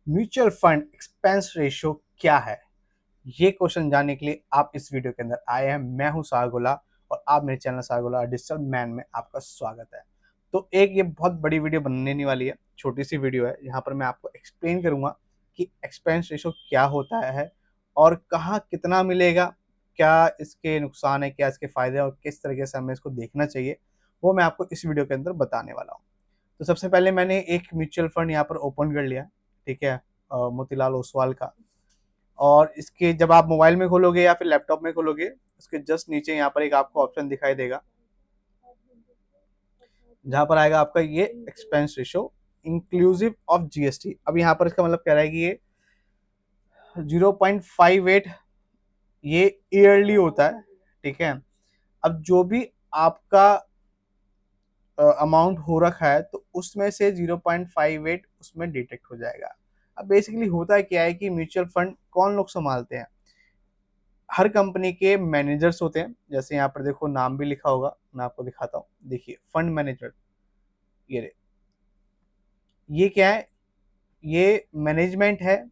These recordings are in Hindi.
म्यूचुअल फंड एक्सपेंस रेशियो क्या है? ये क्वेश्चन जानने के लिए आप इस वीडियो के अंदर आए हैं। मैं हूं सागोला और आप मेरे चैनल सागोला डिजिटल मैन में आपका स्वागत है। तो एक ये बहुत बड़ी वीडियो बनने वाली है, छोटी सी वीडियो है, यहाँ पर मैं आपको एक्सप्लेन करूंगा कि एक्सपेंस रेशियो क्या होता है और कहाँ कितना मिलेगा, क्या इसके नुकसान है, क्या इसके फायदे और किस तरीके से हमें इसको देखना चाहिए, वो मैं आपको इस वीडियो के अंदर बताने वाला हूँ। तो सबसे पहले मैंने एक म्यूचुअल फंड यहाँ पर ओपन कर लिया, ठीक है, मोतीलाल ओसवाल का। और इसके जब आप मोबाइल में खोलोगे या फिर लैपटॉप में खोलोगे, उसके जस्ट नीचे यहाँ पर एक आपको ऑप्शन दिखाई देगा, जहाँ पर आएगा आपका ये expense ratio inclusive of GST. अब यहाँ पर इसका मतलब कह रहा है कि ये 0.58 ये ईयरली होता है, ठीक है। अब जो भी आपका अमाउंट हो रखा है तो उसमें से 0.58 उसमें डिटेक्ट हो जाएगा। अब बेसिकली होता क्या है कि म्यूचुअल फंड कौन लोग संभालते हैं? हर कंपनी के मैनेजर्स होते हैं, जैसे यहाँ पर देखो नाम भी लिखा होगा, मैं आपको दिखाता हूँ। देखिए फंड मैनेजर, ये क्या है? ये मैनेजमेंट है।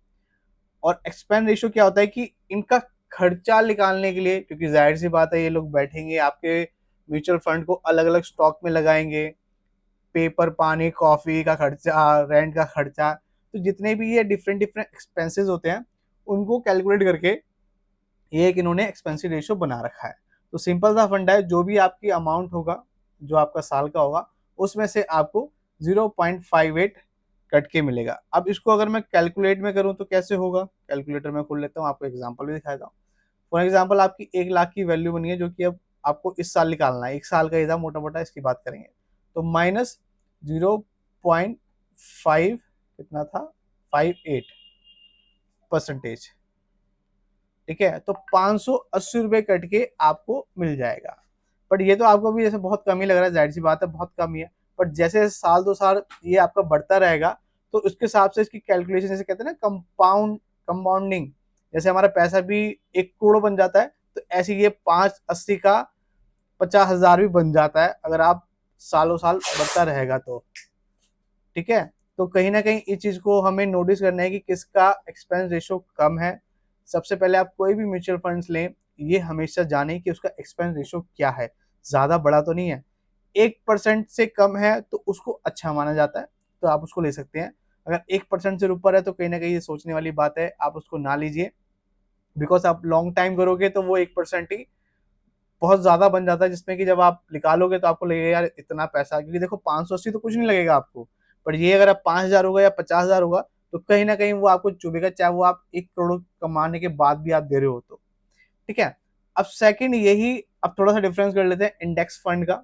और एक्सपेंस रेशियो क्या होता है कि इनका खर्चा निकालने के लिए, क्योंकि जाहिर सी बात है ये लोग बैठेंगे आपके म्यूचुअल फंड को अलग अलग स्टॉक में लगाएंगे, पेपर, पानी, कॉफी का खर्चा, रेंट का खर्चा, तो जितने भी ये डिफरेंट डिफरेंट एक्सपेंसेस होते हैं उनको कैलकुलेट करके ये एक इन्होंने एक्सपेंसिव रेशियो बना रखा है। तो सिंपल सा फंडा है, जो भी आपकी अमाउंट होगा, जो आपका साल का होगा, उसमें से आपको 0.58 कट के मिलेगा। अब इसको अगर मैं कैलकुलेट में करूं तो कैसे होगा? कैलकुलेटर में खोल लेता हूं, आपको एग्जांपल भी दिखाता हूं। फॉर एग्जांपल आपकी 1 लाख की वैल्यू बनी है, जो कि अब आपको इस साल निकालना है। एक साल का इधर मोटा मोटा इसकी बात करेंगे तो माइनस 0.5 कितना था, 58%, ठीक है। तो 580 रुपए कट के आपको मिल जाएगा। बट ये तो आपको भी जैसे बहुत कम ही लग रहा है, जाहिर सी बात है बहुत कम ही है। बट जैसे साल दो साल ये आपका बढ़ता रहेगा तो उसके हिसाब से इसकी कैलकुलेशन, जैसे कहते हैं ना कंपाउंडिंग, जैसे हमारा पैसा भी 1 करोड़ बन जाता है, तो ऐसे ये 580 का 50,000 भी बन जाता है अगर आप सालों साल बढ़ता रहेगा तो, ठीक है। तो कहीं ना कहीं इस चीज को हमें नोटिस करना है कि किसका एक्सपेंस रेशियो कम है। सबसे पहले आप कोई भी म्यूचुअल फंड्स लें, ये हमेशा जाने कि उसका एक्सपेंस रेशियो क्या है। ज्यादा बड़ा तो नहीं है, 1% से कम है तो उसको अच्छा माना जाता है, तो आप उसको ले सकते हैं। अगर 1% से ऊपर है तो कहीं ना कहीं ये सोचने वाली बात है, आप उसको ना लीजिए। बिकॉज आप लॉन्ग टाइम करोगे तो वो 1% ही बहुत ज्यादा बन जाता है, जिसमें कि जब आप निकालोगे तो आपको लगेगा यार इतना पैसा, क्योंकि देखो 580 तो कुछ नहीं लगेगा आपको। पर ये अगर आप 5,000 होगा या 50,000 होगा तो कहीं ना कहीं वो आपको चुभेगा, चाहे वो आप 1 करोड़ कमाने के बाद भी आप दे रहे हो तो, ठीक है। अब सेकंड यही, अब थोड़ा सा डिफरेंस कर लेते हैं इंडेक्स फंड का,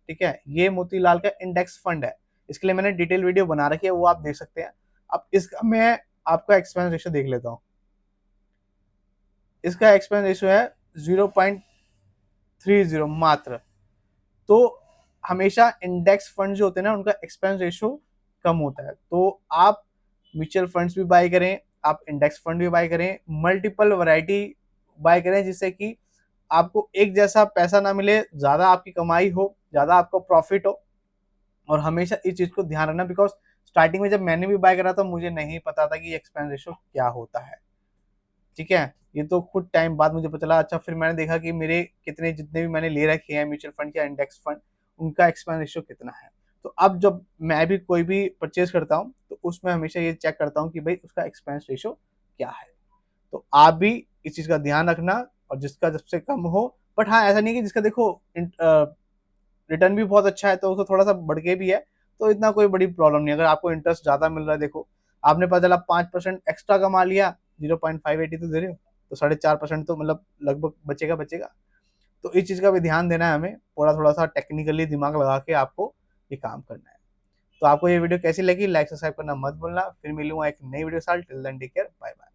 ठीक है। ये मोतीलाल का इंडेक्स फंड है, इसके लिए मैंने डिटेल वीडियो बना रखी है, वो आप देख सकते हैं। अब इसका मैं आपका एक्सपेंस रेशियो देख लेता हूँ। इसका एक्सपेंस रेशियो है 0.30 मात्र। तो हमेशा इंडेक्स फंड जो होते हैं ना, उनका एक्सपेंस रेशियो कम होता है। तो आप म्यूचुअल फंड्स भी बाय करें, आप इंडेक्स फंड भी बाय करें, मल्टीपल वैरायटी बाय करें, जिससे कि आपको एक जैसा पैसा ना मिले, ज्यादा आपकी कमाई हो, ज्यादा आपको प्रॉफिट हो। और हमेशा इस चीज को ध्यान रखना, बिकॉज स्टार्टिंग में जब मैंने भी बाय करा था मुझे नहीं पता था कि एक्सपेंस रेशियो क्या होता है, ठीक है। ये तो खुद टाइम बाद मुझे पता चला। अच्छा, फिर मैंने देखा कि मेरे कितने, जितने भी मैंने ले रखे हैं म्यूचुअल फंड या इंडेक्स फंड, उनका एक्सपेंस रेशियो कितना है। तो अब जब मैं भी कोई भी परचेज करता हूँ तो उसमें हमेशा ये चेक करता हूँ कि भाई उसका एक्सपेंस रेशियो क्या है। तो आप भी इस चीज का ध्यान रखना, और जिसका सबसे कम हो। बट हाँ, ऐसा नहीं कि जिसका देखो रिटर्न भी बहुत अच्छा है तो उसको थोड़ा सा बढ़ के भी है, तो इतना कोई बड़ी प्रॉब्लम नहीं। अगर आपको इंटरेस्ट ज्यादा मिल रहा है, देखो आपने पता चला 5% एक्स्ट्रा कमा लिया, 0.580 तो दे रहे हो, तो 4.5% तो मतलब लगभग बचेगा बचेगा। तो इस चीज का भी ध्यान देना है हमें, थोड़ा थोड़ा सा टेक्निकली दिमाग लगा के आपको ये काम करना है। तो आपको ये वीडियो कैसी लगी, लाइक सब्सक्राइब करना मत भूलना। फिर मिलूंगा एक नई वीडियो साल, till then take care, bye bye.